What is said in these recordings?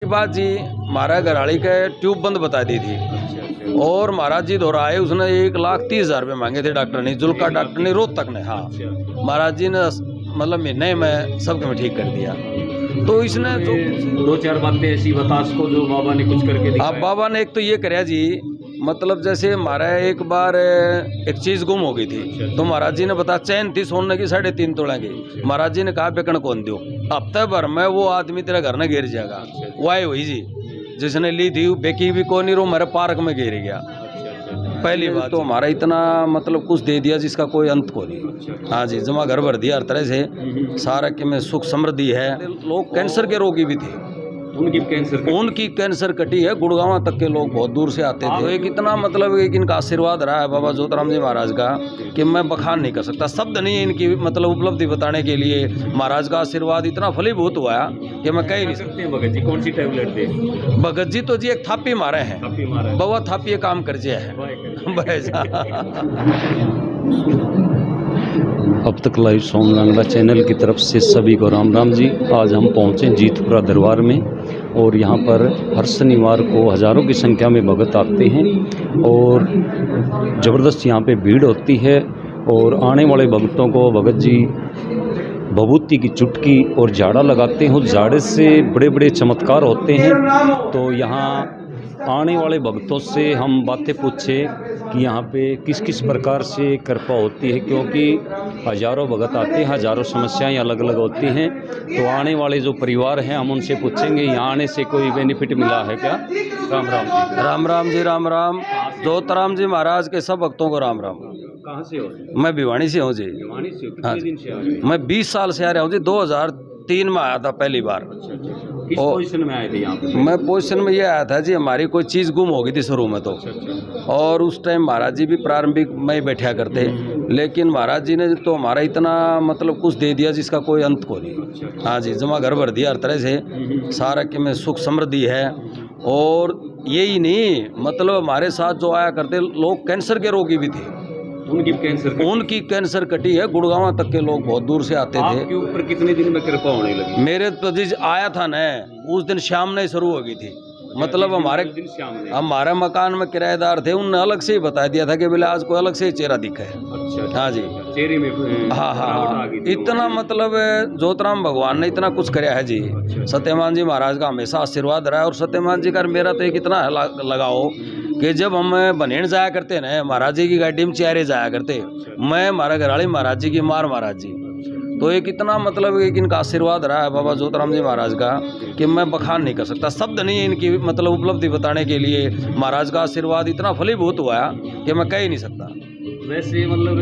बात जी, महाराज घराड़ी के ट्यूब बंद बता दी थी और महाराज जी दोहराए, उसने 1,30,000 रुपये मांगे थे डॉक्टर ने, जुल्का डॉक्टर ने, रोहतक ने। हाँ, महाराज जी ने मतलब महीने में सबके में ठीक कर दिया। तो इसने जो 2-4 बातें ऐसी बता उसको जो बाबा ने कुछ करके दिखाया। अब बाबा ने एक तो ये कराया जी, मतलब जैसे हमारा एक बार एक चीज गुम हो गई थी, तो महाराज जी ने बताया चैन थी सोने की 3.5 तोले की। महाराज जी ने कहा बेकन कौन दो, हफ्ते भर में वो आदमी तेरा घर न घेर जाएगा। वाई हुई जी, जिसने ली थी बेकी भी कौन नहीं रो, मेरे पार्क में घेर गया। पहली बात तो हमारा इतना मतलब कुछ दे दिया जिसका कोई अंत को नहीं। हाँ जी, जमा घर भर दिया हर तरह से, सारा के में सुख समृद्धि है। लोग कैंसर के रोगी भी थे, उनकी कैंसर कटी है। गुड़गांव तक के लोग बहुत दूर से आते थे। तो एक इतना मतलब एक इनका आशीर्वाद रहा है बाबा जोतराम जी महाराज का कि मैं बखान नहीं कर सकता, शब्द नहीं है इनकी मतलब उपलब्धि बताने के लिए। महाराज का आशीर्वाद इतना फलीभूत हुआ कि मैं कह ही नहीं सकता। भगत जी कौन सी टैबलेट दे? भगत जी तो जी एक थापी मारे हैं, बाबा थापी काम कर जे है। अब तक लाइव सॉन्ग लांगड़ा चैनल की तरफ से सभी को राम राम जी। आज हम पहुँचे जीतपुरा दरबार में और यहाँ पर हर शनिवार को हज़ारों की संख्या में भगत आते हैं और ज़बरदस्त यहाँ पे भीड़ होती है। और आने वाले भक्तों को भगत जी भभूति की चुटकी और झाड़ा लगाते हैं, उस झाड़े से बड़े बड़े चमत्कार होते हैं। तो यहाँ आने वाले भक्तों से हम बातें पूछे कि यहाँ पे किस किस प्रकार से कृपा होती है, क्योंकि हज़ारों भगत आते हैं, हज़ारों समस्याएं अलग अलग होती हैं। तो आने वाले जो परिवार हैं हम उनसे पूछेंगे यहाँ आने से कोई बेनिफिट मिला है क्या? राम राम जी। राम राम जी, राम राम। जोतराम जी महाराज के सब भक्तों को राम राम। कहाँ से हो? मैं भिवानी से हूँ जी। भिवानी से? हाँ, कितने दिन से आ रहे हो? मैं 20 साल से आ रहा हूँ जी। 2003 में आया था पहली बार। किस पोजीशन में आए थे यहाँ पे? मैं पोजीशन में ये आया था जी, हमारी कोई चीज़ गुम हो गई थी शुरू में तो। और उस टाइम महाराज जी भी प्रारंभिक में ही बैठा करते, लेकिन महाराज जी ने तो हमारा इतना मतलब कुछ दे दिया जिसका कोई अंत को नहीं। हाँ जी, जमा घर भर दिया हर तरह से, सारा के में सुख समृद्धि है। और यही नहीं, मतलब हमारे साथ जो आया करते लोग कैंसर के रोगी भी थे, उनकी कैंसर कटी है। गुड़गांव तक के लोग बहुत दूर से आते थे। आपके ऊपर कितने दिन में कृपा होने लगी? मेरे तो जी आया था न, उस दिन शाम नहीं शुरू हो गई थी। मतलब हमारे मकान में किराएदार थे, उनने अलग से ही बता दिया था कि बोले आज कोई अलग से ही चेहरा दिखा है। अच्छा। हाँ जी, चेहरे में हाँ, इतना मतलब जोतराम भगवान ने इतना कुछ कराया है जी। सत्यमान जी महाराज का हमेशा आशीर्वाद रहा है। और सत्यमान जी का मेरा तो एक इतना लगाओ कि जब हम बनेड़ जाया करते ना, महाराज जी की गाड़ी में चेहरे जाया करते, मैं हमारा घराड़ी महाराज जी की मार महाराज जी। तो एक इतना मतलब एक इनका आशीर्वाद रहा है बाबा जोतराम जी महाराज का कि मैं बखान नहीं कर सकता, शब्द नहीं है इनकी मतलब उपलब्धि बताने के लिए। महाराज का आशीर्वाद इतना फलीभूत हुआ कि मैं कह ही नहीं सकता। वैसे मतलब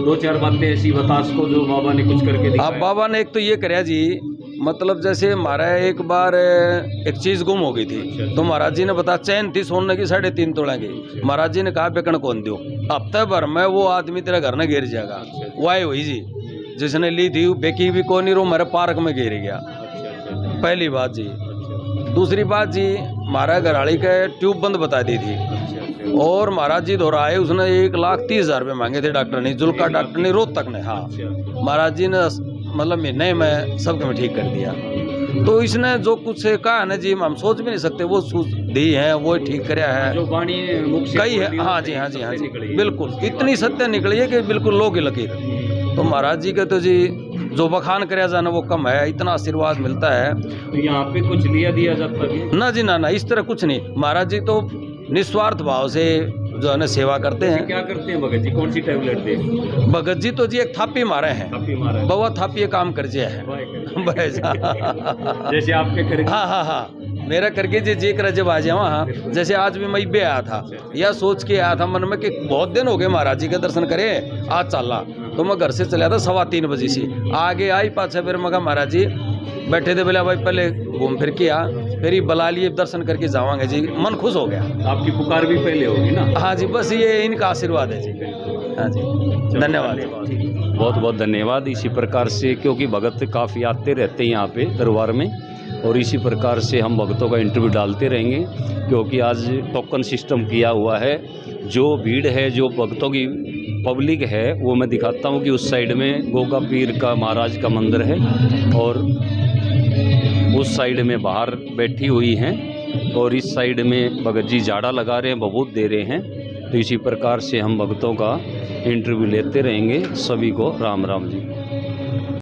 2-4 बातें ऐसी बता उसको जो बाबा ने कुछ करके दिखाया। अब बाबा ने एक तो ये कराया जी, मतलब जैसे हमारा एक बार एक चीज़ गुम हो गई थी, तो महाराज जी ने बताया चैन थी सोने की 3.5 तोले की। महाराज जी ने कहा बेकन कौन दो, हफ्ते भर में वो आदमी तेरा घर न घेर जाएगा। वाई हुई जी, जिसने ली थी बेकी भी कौन नहीं रो, मेरे पार्क में घेर गया। पहली बात जी। दूसरी बात जी, महाराज घराड़ी के ट्यूब बंद बता दी थी और महाराज जी दोहराए, उसने 1,30,000 रुपये मांगे थे डॉक्टर ने, जुल्का डॉक्टर ने, रोहतक ने। हाँ, महाराज जी ने मतलब महीने में सबके में ठीक कर दिया। तो इसने जो कुछ कहा है ना जी, हम सोच भी नहीं सकते। वो दी है, वो ठीक कराया है, जो वाणी मुख से कही है। हाँ जी, हाँ जी, हाँ जी, बिल्कुल इतनी सत्य निकली है कि बिल्कुल लो की लकीर। तो महाराज जी के तो जी जो बखान कराया जाना वो कम है, इतना आशीर्वाद मिलता है। तो यहाँ पे कुछ लिया दिया जाता है ना जी, ना, इस तरह कुछ नहीं। महाराज जी तो निस्वार्थ भाव से जो है ना सेवा करते हैं। क्या करते हैं भगत जी? कौन सी टैबलेट दे? भगत जी तो जी एक थापी मारे हैं, बाबा थापी काम कर जे है। जैसे आपके कर। हाँ, मेरा करके जी कर जब आ जाए वहाँ, जैसे आज भी मैं बे आया था, यह सोच के आया था मन में कि बहुत दिन हो गए महाराज जी के दर्शन करे, आज चलना। तो मैं घर से चला था 3:15 बजे से, आगे आई पाछा फिर मैं महाराज जी बैठे थे, बोले भाई पहले घूम फिर के आ, फिर ही बुला लिए दर्शन करके जावांगे जी। मन खुश हो गया। आपकी पुकार भी पहले होगी ना? हाँ जी, बस ये इनका आशीर्वाद है जी। हाँ जी, धन्यवाद। बहुत बहुत धन्यवाद। इसी प्रकार से क्योंकि भगत काफ़ी आते रहते हैं यहाँ पे दरबार में, और इसी प्रकार से हम भक्तों का इंटरव्यू डालते रहेंगे, क्योंकि आज टोकन सिस्टम किया हुआ है। जो भीड़ है, जो भक्तों की पब्लिक है, वो मैं दिखाता हूँ कि उस साइड में गोगा पीर का महाराज का मंदिर है और उस साइड में बाहर बैठी हुई हैं और इस साइड में भगत जी झाड़ा लगा रहे हैं, बबूत दे रहे हैं। तो इसी प्रकार से हम भक्तों का इंटरव्यू लेते रहेंगे। सभी को राम राम जी।